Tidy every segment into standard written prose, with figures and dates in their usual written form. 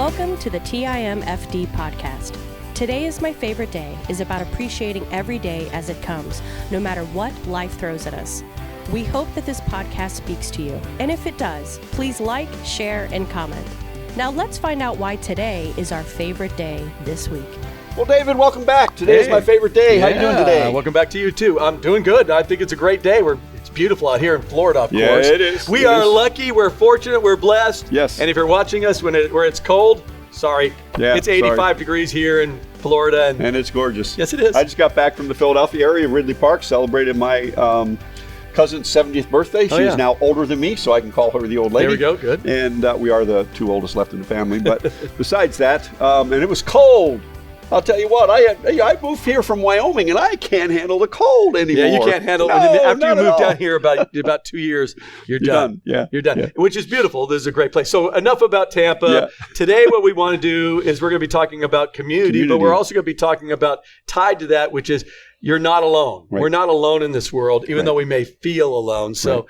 Welcome to the TIMFD podcast. Today is my favorite day is about appreciating every day as it comes, no matter what life throws at us. We hope that this podcast speaks to you, and if it does, please like, share, and comment. Now let's find out why today is our favorite day this week. Well, David, welcome back. Today is my favorite day. How you doing today? Welcome back to you, too. I'm doing good. I think it's a great day. It's beautiful out here in Florida, of course. Yeah, it is. We are lucky. We're fortunate. We're blessed. Yes. And if you're watching us where it's cold, sorry. Yeah, it's 85 degrees here in Florida. And it's gorgeous. Yes, it is. I just got back from the Philadelphia area, Ridley Park, celebrated my cousin's 70th birthday. She's now older than me, so I can call her the old lady. There we go. Good. And we are the two oldest left in the family. But besides that, and it was cold. I'll tell you what, I moved here from Wyoming, and I can't handle the cold anymore. Yeah, you can't handle it. After you moved down here about 2 years, you're done. Yeah. You're done, yeah. Which is beautiful. This is a great place. So enough about Tampa. Yeah. Today, what we want to do is we're going to be talking about community, but we're also going to be talking about, tied to that, which is you're not alone. Right. We're not alone in this world, even though we may feel alone. So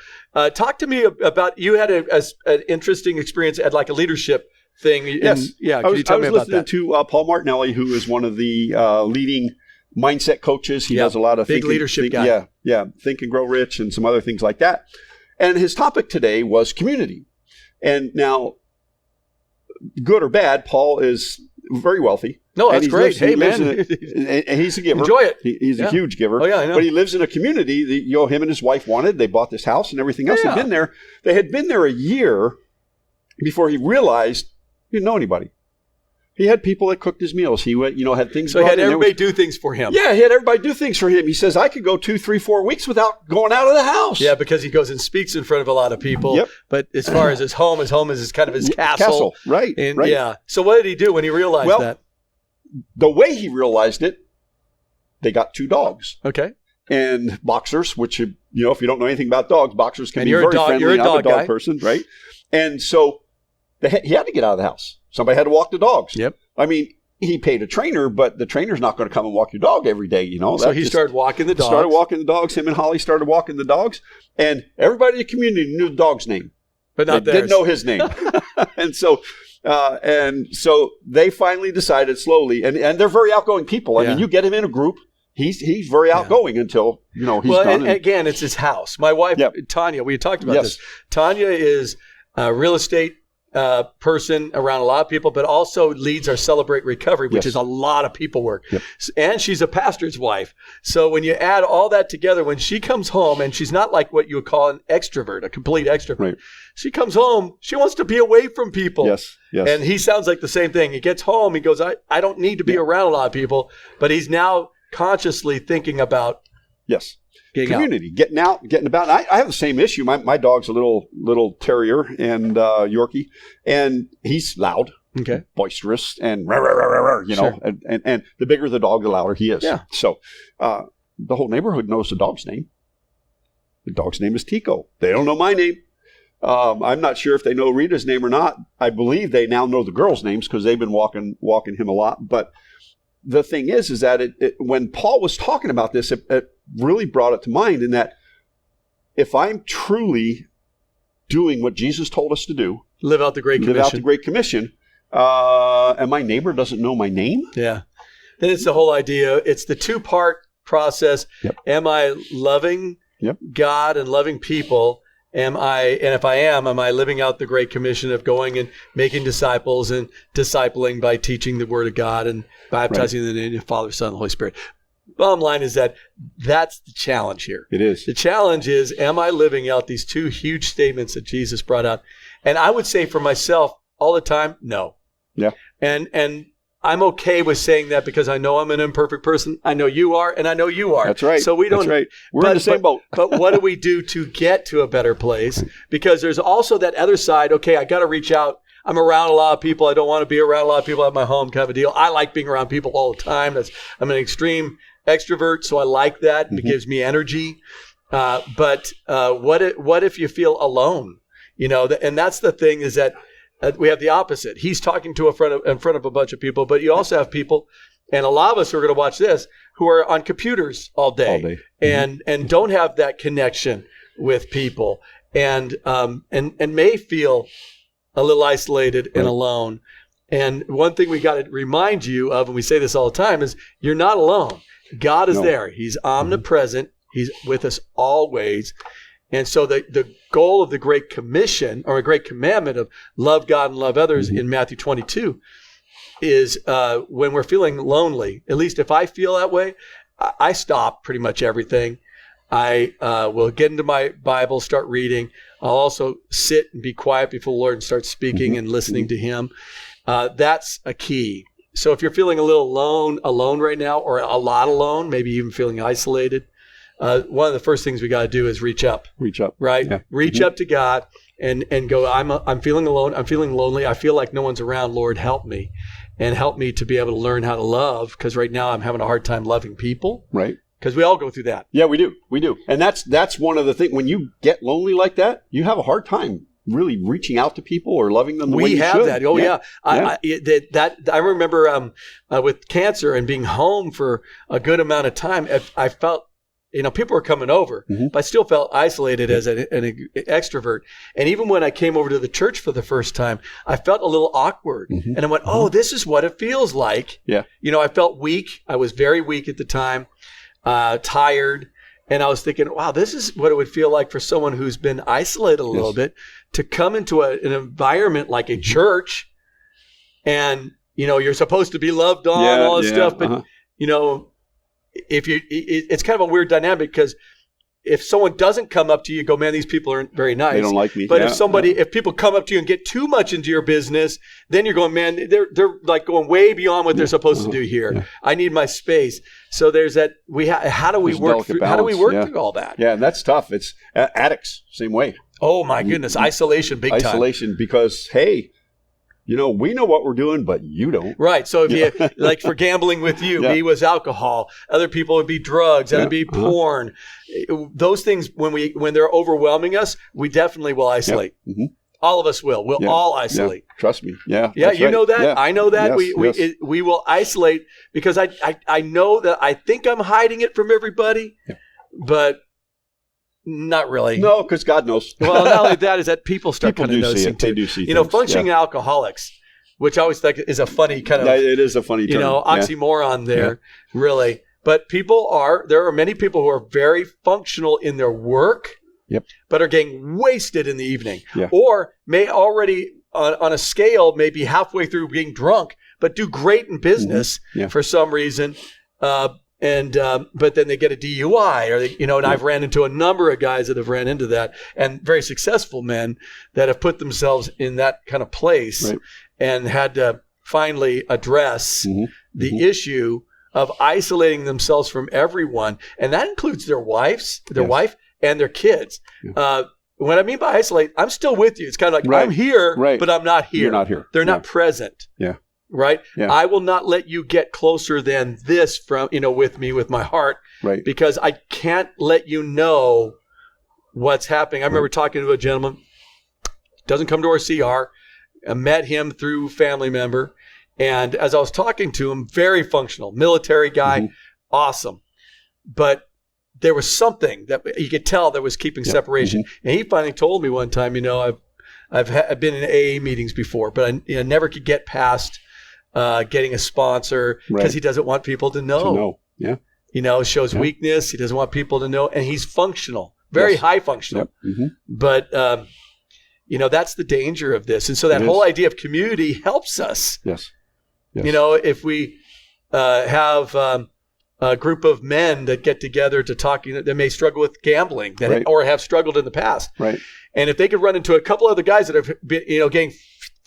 talk to me about, you had an interesting experience at like a leadership thing. Yes. Can you tell me about that? I was listening to Paul Martinelli, who is one of the leading mindset coaches. He does a lot of big leadership guy. Yeah. Think and Grow Rich and some other things like that. And his topic today was community. And now, good or bad, Paul is very wealthy. No, that's great. Hey, man. And he's a giver. Enjoy it. He's a huge giver. Oh, yeah, I know. But he lives in a community that, him and his wife wanted. They bought this house and everything else. They'd been there. They had been there a year before he realized he didn't know anybody. He had people that cooked his meals. He went, had things. So he had everybody do things for him. Yeah, he had everybody do things for him. He says, I could go 2, 3, 4 weeks without going out of the house. Yeah, because he goes and speaks in front of a lot of people. Yep. But as far as his home is kind of his castle. Right. And right. Yeah. So what did he do when he realized that? The way he realized it, they got 2 dogs. Okay. And boxers, which, if you don't know anything about dogs, boxers can be very friendly. You're a dog I'm a dog guy. person, right? And so he had to get out of the house. Somebody had to walk the dogs. Yep. I mean, he paid a trainer, but the trainer's not going to come and walk your dog every day, So he started walking the dogs. Started walking the dogs. Him and Holly started walking the dogs. And everybody in the community knew the dog's name. But not theirs. Didn't know his name. And so they finally decided slowly, and they're very outgoing people. I mean, you get him in a group, he's very outgoing until, he's done. And again, it's his house. My wife, Tanya, we had talked about this. Tanya is a real estate person around a lot of people, but also leads our Celebrate Recovery, which is a lot of people work. Yep. And she's a pastor's wife. So when you add all that together, when she comes home, and she's not like what you would call an extrovert, a complete extrovert. Right. She comes home, she wants to be away from people. Yes. And he sounds like the same thing. He gets home, he goes, I don't need to be around a lot of people, but he's now consciously thinking about community, getting out, getting about. And I have the same issue. My dog's a little terrier and Yorkie, and he's loud, boisterous, and and the bigger the dog, the louder he is. Yeah. So the whole neighborhood knows the dog's name. The dog's name is Tico. They don't know my name. I'm not sure if they know Rita's name or not. I believe they now know the girls' names because they've been walking him a lot. But the thing is that when Paul was talking about this, it really brought it to mind in that if I'm truly doing what Jesus told us to do, live out the Great Commission, and my neighbor doesn't know my name. Yeah. Then it's the whole idea. It's the 2-part process. Yep. Am I loving God and loving people? And if I am I living out the Great Commission of going and making disciples and discipling by teaching the Word of God and baptizing in the name of the Father, Son, and Holy Spirit? Bottom line is that's the challenge here. It is. The challenge is, am I living out these 2 huge statements that Jesus brought out? And I would say for myself all the time, no. Yeah. And I'm okay with saying that because I know I'm an imperfect person. I know you are, and I know you are. That's right. So we don't. That's right. We're in the same boat. But what do we do to get to a better place? Because there's also that other side. Okay, I got to reach out. I'm around a lot of people. I don't want to be around a lot of people at my home, kind of a deal. I like being around people all the time. I'm an extreme extrovert, so I like that. It gives me energy. But what if you feel alone? And that's the thing is that we have the opposite. He's talking to in front of a bunch of people, but you also have people, and a lot of us who are going to watch this, who are on computers all day. And don't have that connection with people, and may feel a little isolated and alone. And one thing we got to remind you of, and we say this all the time, is you're not alone. God is there. He's omnipresent. He's with us always. And so the goal of the Great Commission, or a Great Commandment of love God and love others in Matthew 22 is when we're feeling lonely, at least if I feel that way, I stop pretty much everything. I will get into my Bible, start reading. I'll also sit and be quiet before the Lord and start speaking and listening to Him. That's a key. So if you're feeling a little alone right now, or a lot alone, maybe even feeling isolated, one of the first things we got to do is reach up. Right? Yeah. Reach up to God and go, I'm feeling alone. I'm feeling lonely. I feel like no one's around. Lord, help me. And help me to be able to learn how to love, because right now I'm having a hard time loving people. Right. Because we all go through that. Yeah, we do. And that's one of the things. When you get lonely like that, you have a hard time really reaching out to people or loving them the way you should. We have that. Oh, yeah. I remember with cancer and being home for a good amount of time, I felt, people were coming over, but I still felt isolated as an extrovert. And even when I came over to the church for the first time, I felt a little awkward. And I went, oh, this is what it feels like. Yeah. I felt weak. I was very weak at the time, tired. And I was thinking, wow, this is what it would feel like for someone who's been isolated a little bit to come into an environment like a church. And, you're supposed to be loved on, all this stuff. But, it's kind of a weird dynamic, because if someone doesn't come up to you, go, man, these people aren't very nice. They don't like me. But if people come up to you and get too much into your business, then you're going, man, they're like going way beyond what they're supposed to do here. Yeah. I need my space. So there's that. How do we work through all that? Yeah, and that's tough. It's addicts, same way. Oh my goodness, isolation, big time. Isolation, because hey, we know what we're doing, but you don't. Right. So if you, like for gambling with you, me was alcohol. Other people would be drugs. Other be porn. Those things, when they're overwhelming us, we definitely will isolate. All of us will. We'll all isolate. Yeah. Trust me. Yeah. Yeah. You know that. Yeah. I know that. Yes, we will isolate, because I know that I think I'm hiding it from everybody, but not really. No, because God knows. Well, not only that, is that people start kind of noticing too. They do see things. Functioning alcoholics, which I always think is a funny kind of, it is a funny term. Oxymoron there, really. But there are many people who are very functional in their work, but are getting wasted in the evening, or may already on a scale, maybe halfway through being drunk, but do great in business for some reason. But then they get a DUI, or and I've ran into a number of guys that have ran into that, and very successful men that have put themselves in that kind of place and had to finally address the issue of isolating themselves from everyone, and that includes their wife and their kids. What I mean by isolate, I'm still with you. It's kind of like I'm here, but I'm not here. You're not here. They're not present. Yeah. Right? Yeah. I will not let you get closer than this from, with me, with my heart. Right. Because I can't let you know what's happening. I remember talking to a gentleman, doesn't come to our CR. I met him through family member. And as I was talking to him, very functional, military guy, awesome. But there was something that you could tell that was keeping separation. And he finally told me one time, I've been in AA meetings before, but I never could get past getting a sponsor, because he doesn't want people to know. Shows weakness. He doesn't want people to know. And he's functional, very high functional. But, that's the danger of this. And so that whole idea of community helps us. Yes. If we have a group of men that get together to talk, that may struggle with gambling or have struggled in the past. Right. And if they could run into a couple other guys that have been,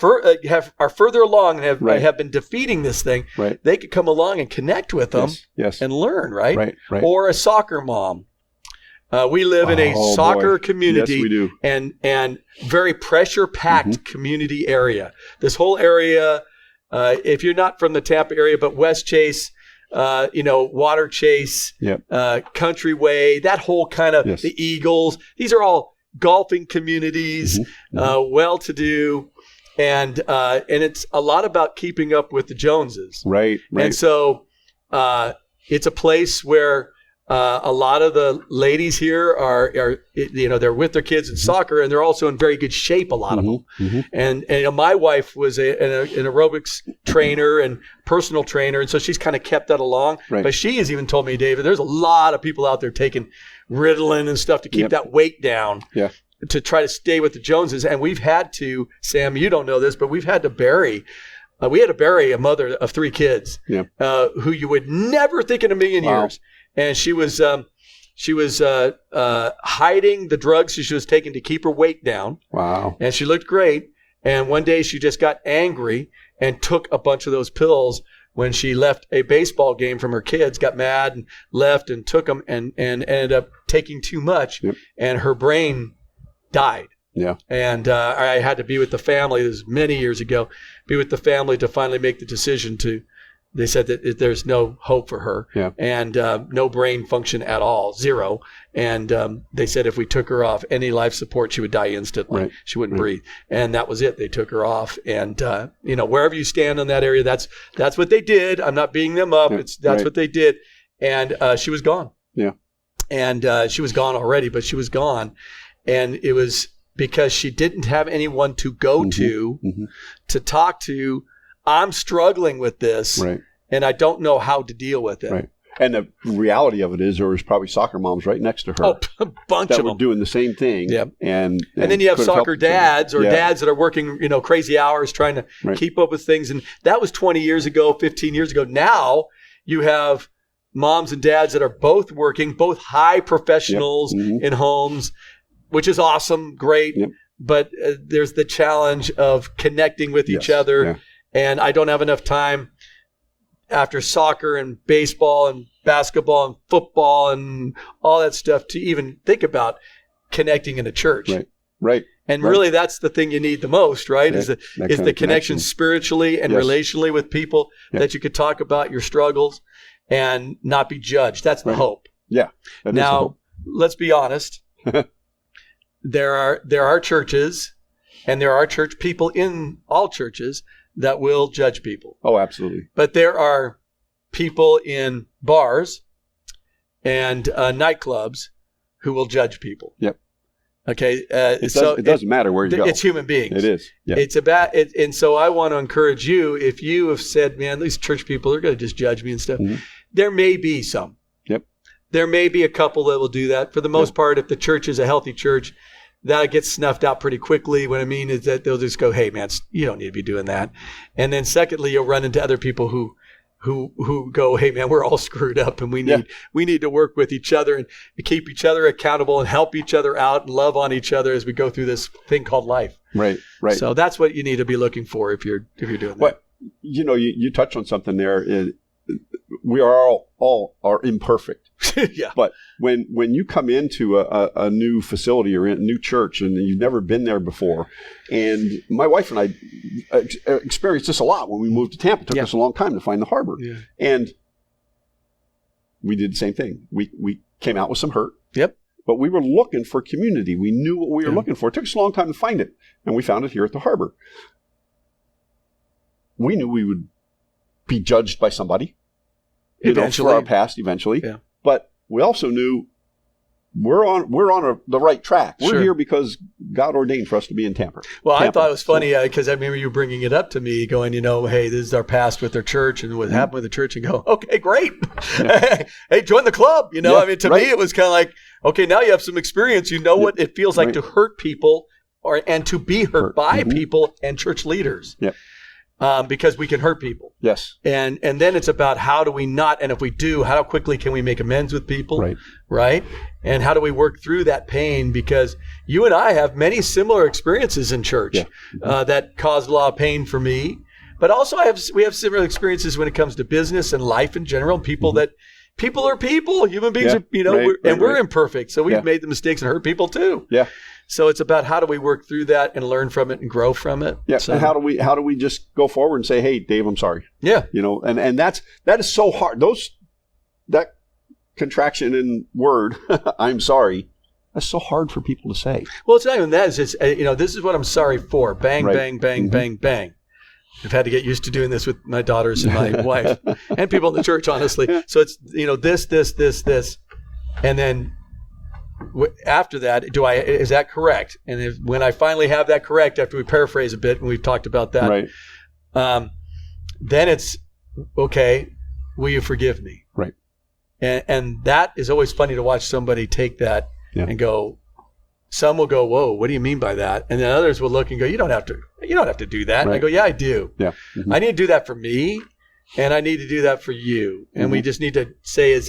are further along and have been defeating this thing, they could come along and connect with them and learn, right? Or a soccer mom. We live in a soccer community. Yes, we do. And very pressure-packed community area. This whole area, if you're not from the Tampa area, but West Chase, Water Chase, Country Way, that whole kind of the Eagles, these are all golfing communities, well-to-do. And it's a lot about keeping up with the Joneses. Right. And so it's a place where A lot of the ladies here are they're with their kids in soccer, and they're also in very good shape, a lot of them. Mm-hmm. And my wife was an aerobics trainer and personal trainer, and so she's kind of kept that along. Right. But she has even told me, David, there's a lot of people out there taking Ritalin and stuff to keep that weight down. Yeah. To try to stay with the Joneses. And we've had to, Sam, you don't know this, but we've had to bury a mother of 3 kids who you would never think in a million years. And she was hiding the drugs she was taking to keep her weight down. Wow. And she looked great. And one day she just got angry and took a bunch of those pills when she left a baseball game from her kids, got mad and left and took them and ended up taking too much. Yep. And her brain died. Yeah. And I had to be with the family. This was many years ago. Be with the family to finally make the decision to. They said that there's no hope for her. Yeah. And no brain function at all, 0. And they said if we took her off any life support, she would die instantly. Right. She wouldn't breathe. And that was it. They took her off. And wherever you stand in that area, that's what they did. I'm not beating them up. That's what they did. And she was gone. Yeah. And she was gone already, but she was gone. And it was because she didn't have anyone to go to talk to. I'm struggling with this, and I don't know how to deal with it. Right. And the reality of it is there was probably soccer moms right next to her. Oh, a bunch of them. That were doing the same thing. Yeah. And then you have soccer dads or dads that are working, crazy hours trying to keep up with things. And that was 20 years ago, 15 years ago. Now you have moms and dads that are both working, both high professionals in homes, which is awesome, great. Yep. But there's the challenge of connecting with each other. Yeah. And I don't have enough time after soccer and baseball and basketball and football and all that stuff to even think about connecting in a church. Right. And really that's the thing you need the most, right? Is the connection spiritually and relationally with people that you could talk about your struggles and not be judged. That's the hope. Yeah. Now, let's be honest. There are churches and there are church people in all churches that will judge people. Oh, absolutely. But there are people in bars and nightclubs who will judge people. Yep. Okay. It doesn't matter where you go. It's human beings. It is. Yep. It's about it. And so I want to encourage you, if you have said, man, these church people are going to just judge me and stuff, there may be some. Yep. There may be a couple that will do that. For the most part, if the church is a healthy church, that gets snuffed out pretty quickly. What I mean is that they'll just go, hey, man, you don't need to be doing that. And then secondly, you'll run into other people who go, hey, man, we're all screwed up and we need to work with each other and keep each other accountable and help each other out and love on each other as we go through this thing called life. Right. So that's what you need to be looking for if you're doing that. But, you touch on something there. We are all are imperfect. Yeah. But when you come into a new facility or a new church and you've never been there before, and my wife and I experienced this a lot when we moved to Tampa. It took us a long time to find the harbor. Yeah. And we did the same thing. We came out with some hurt. Yep. But we were looking for community. We knew what we were looking for. It took us a long time to find it. And we found it here at the harbor. We knew we would be judged by somebody. For our past eventually. Yeah. But we also knew we're on the right track. We're here because God ordained for us to be in Tampa. Well, I thought it was funny because I remember you bringing it up to me going, hey, this is our past with our church and what happened with the church, and go, okay, great. Yeah. Hey, join the club. I mean, to me, it was kind of like, okay, now you have some experience. You know what it feels like to hurt people and to be hurt by people and church leaders. Yeah. Because we can hurt people. Yes. And then it's about how do we not, and if we do, how quickly can we make amends with people? Right? And how do we work through that pain? Because you and I have many similar experiences in church that caused a lot of pain for me. But also we have similar experiences when it comes to business and life in general. People are people. Human beings are, we're imperfect. So we've made the mistakes and hurt people too. Yeah. So it's about how do we work through that and learn from it and grow from it. Yeah. So, and how do we just go forward and say, hey, Dave, I'm sorry. Yeah. And that is so hard. That contraction in word, I'm sorry, that's so hard for people to say. Well, it's not even that. It's just, this is what I'm sorry for. Bang, bang, bang, bang, bang. I've had to get used to doing this with my daughters and my wife and people in the church, honestly. So it's, this. And then after that, is that correct? And when I finally have that correct, after we paraphrase a bit, and we've talked about that, right. Then it's, okay, will you forgive me? Right. And that is always funny to watch somebody take that and go, some will go, whoa, what do you mean by that? And then others will look and go, you don't have to do that. Right. And I go, yeah, I do. Yeah. Mm-hmm. I need to do that for me, and I need to do that for you. And we just need to say,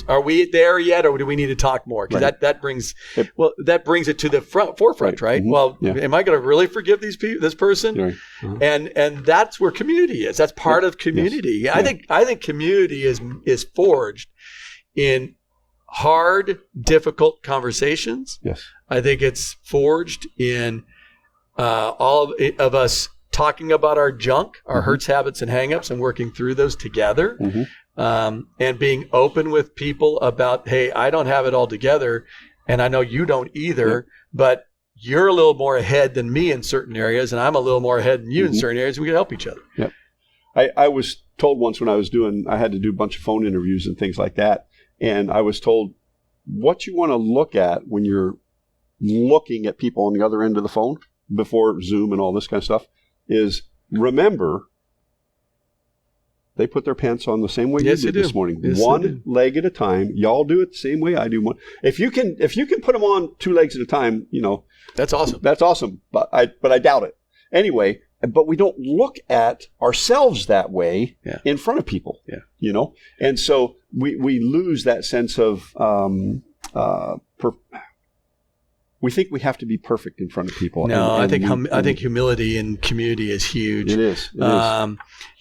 are we there yet, or do we need to talk more? Because that brings it to the forefront, right? Mm-hmm. Well, am I going to really forgive this person? Right. Uh-huh. And that's where community is. That's part of community. Yes. I think community is forged in hard, difficult conversations. Yes. I think it's forged in all of us talking about our junk, our hurts, habits, and hangups, and working through those together, and being open with people about, hey, I don't have it all together, and I know you don't either, but you're a little more ahead than me in certain areas, and I'm a little more ahead than you in certain areas. We can help each other. Yep. I was told once when I had to do a bunch of phone interviews and things like that, and I was told, what you want to look at when you're looking at people on the other end of the phone before Zoom and all this kind of stuff is, remember, they put their pants on the same way you did this morning. Yes, one leg at a time. Y'all do it the same way I do. One. If you can put them on 2 legs at a time, that's awesome. That's awesome. But I doubt it. Anyway, but we don't look at ourselves that way in front of people. Yeah. And so we lose that sense of we think we have to be perfect in front of people. No, I think humility in community is huge. It is.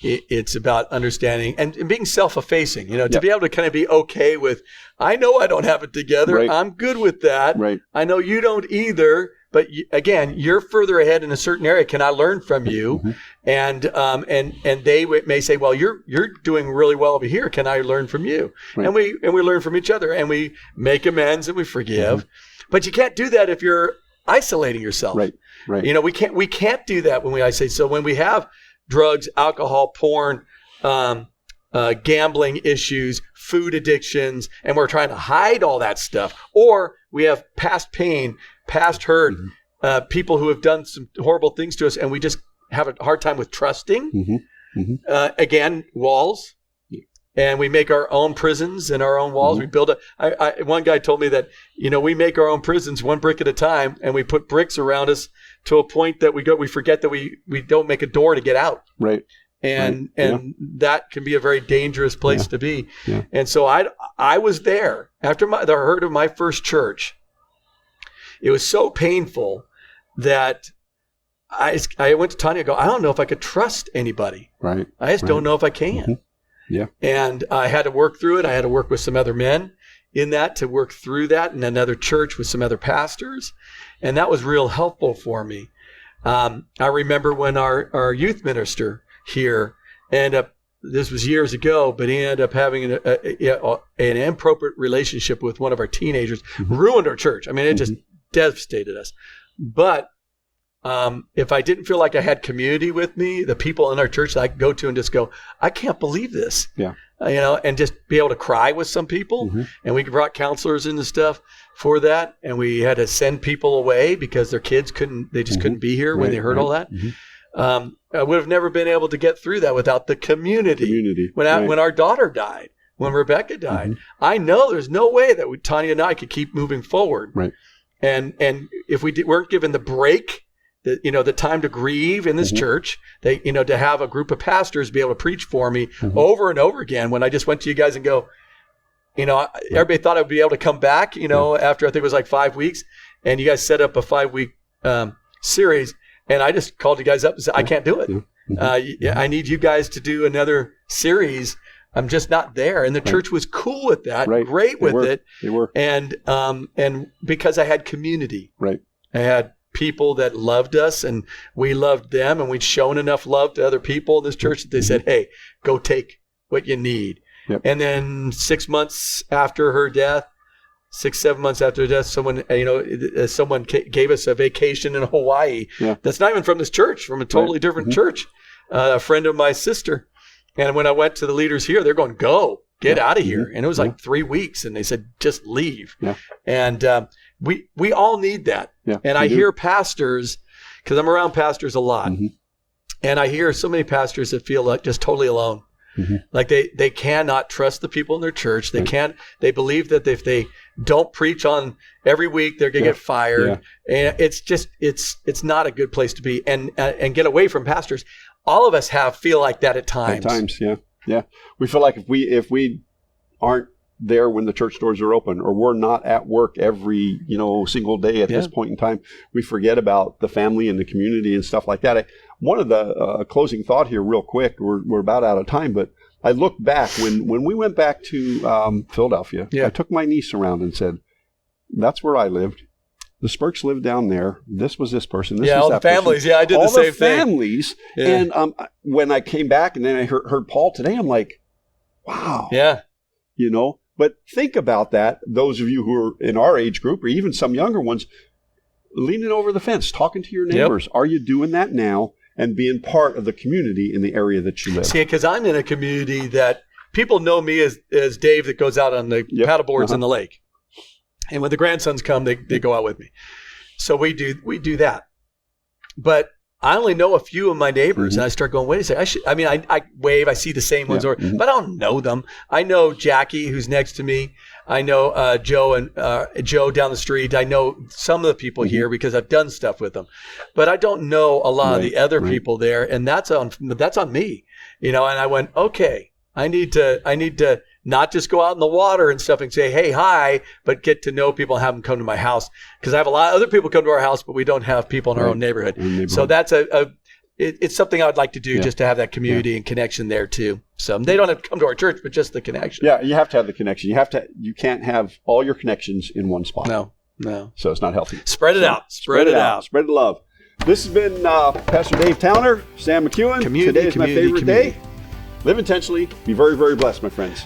It's about understanding and being self-effacing. To be able to kind of be okay with, I know I don't have it together. Right. I'm good with that. Right. I know you don't either. But again, you're further ahead in a certain area. Can I learn from you? Mm-hmm. And they may say, well, you're doing really well over here. Can I learn from you? Right. And we learn from each other, and we make amends and we forgive. Mm-hmm. But you can't do that if you're isolating yourself. Right. We can't do that when we isolate. So when we have drugs, alcohol, porn, gambling issues, food addictions, and we're trying to hide all that stuff, or we have past pain, past hurt, people who have done some horrible things to us, and we just have a hard time with trusting. Mm-hmm. Mm-hmm. Again, walls. And we make our own prisons and our own walls. Mm-hmm. We build one guy told me that, we make our own prisons one brick at a time, and we put bricks around us to a point that we forget that we don't make a door to get out. Right. And that can be a very dangerous place to be. Yeah. And so I was there after the hurt of my first church. It was so painful that I went to Tanya and go, I don't know if I could trust anybody. Right. I just don't know if I can. Mm-hmm. Yeah. And I had to work through it. I had to work with some other men in that to work through that, in another church with some other pastors. And that was real helpful for me. I remember when our youth minister here ended up, this was years ago, but he ended up having an inappropriate relationship with one of our teenagers, ruined our church. I mean, it just devastated us. But if I didn't feel like I had community with me, the people in our church that I could go to and just go, I can't believe this. Yeah. And just be able to cry with some people. Mm-hmm. And we brought counselors in and stuff for that. And we had to send people away because their kids couldn't be here when they heard all that. Mm-hmm. I would have never been able to get through that without the community. When our daughter died, when Rebecca died, I know there's no way that Tanya and I could keep moving forward. Right. And if we weren't given the break, the time to grieve in this church, to have a group of pastors be able to preach for me over and over again. When I just went to you guys and go, everybody thought I would be able to come back, after I think it was like 5 weeks, and you guys set up a 5-week series, and I just called you guys up and said, I can't do it. I need you guys to do another series. I'm just not there. And the church was cool with that, great with it. They were. And because I had community. Right. I had people that loved us, and we loved them, and we'd shown enough love to other people in this church that they said, hey, go take what you need. Yep. And then 6 months after her death, 6-7 months after her death, someone gave us a vacation in Hawaii. Yeah. That's not even from this church, from a totally different church, a friend of my sister. And when I went to the leaders here, they're going, go. get out of here. And it was like 3 weeks, and they said, just leave. Yeah. And we all need that. Yeah, and I hear pastors, because I'm around pastors a lot, and I hear so many pastors that feel like just totally alone. Like they cannot trust the people in their church. They believe that if they don't preach on every week, they're going to get fired. And it's not a good place to be, and get away from pastors. All of us feel like that at times. At times, yeah. We feel like if we aren't there when the church doors are open, or we're not at work every single day at this point in time, we forget about the family and the community and stuff like that. One of the closing thought here, real quick. We're about out of time, but I look back when we went back to Philadelphia. I took my niece around and said, "That's where I lived. The Spurks lived down there. This was this person. This was all that the families. person." Yeah, I did the same thing. All the families. And when I came back and then I heard Paul today, I'm like, wow. Yeah. But think about that. Those of you who are in our age group, or even some younger ones, leaning over the fence, talking to your neighbors. Are you doing that now? And being part of the community in the area that you live. See, because I'm in a community that people know me as Dave that goes out on the paddle boards in the lake. And when the grandsons come, they go out with me. So we do that. But I only know a few of my neighbors, and I start going, wait a second. I wave, I see the same ones, but I don't know them. I know Jackie, who's next to me. I know Joe and Joe down the street. I know some of the people here because I've done stuff with them, but I don't know a lot of the other people there, and that's on me, And I went, okay, I need to not just go out in the water and stuff and say, hey, hi, but get to know people and have them come to my house, because I have a lot of other people come to our house, but we don't have people in our own neighborhood. So that's it's something I would like to do, just to have that community and connection there too. So they don't have to come to our church, but just the connection. Yeah, you have to have the connection. You can't have all your connections in one spot. No. So it's not healthy. Spread it out. Spread it out. Spread the love. This has been Pastor Dave Towner, Sam McKeown. Today is my favorite day. Live intentionally. Be very, very blessed, my friends.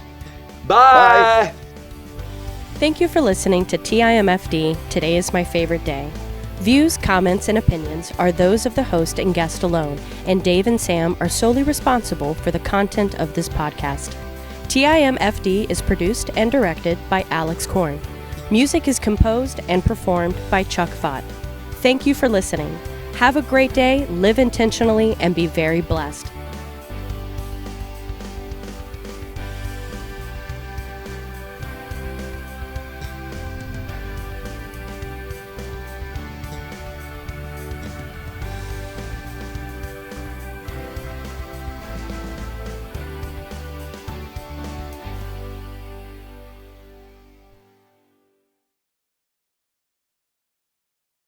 Bye. Thank you for listening to TIMFD, Today is My Favorite Day. Views, comments, and opinions are those of the host and guest alone, and Dave and Sam are solely responsible for the content of this podcast. TIMFD is produced and directed by Alex Korn. Music is composed and performed by Chuck Vaught. Thank you for listening. Have a great day, live intentionally, and be very blessed.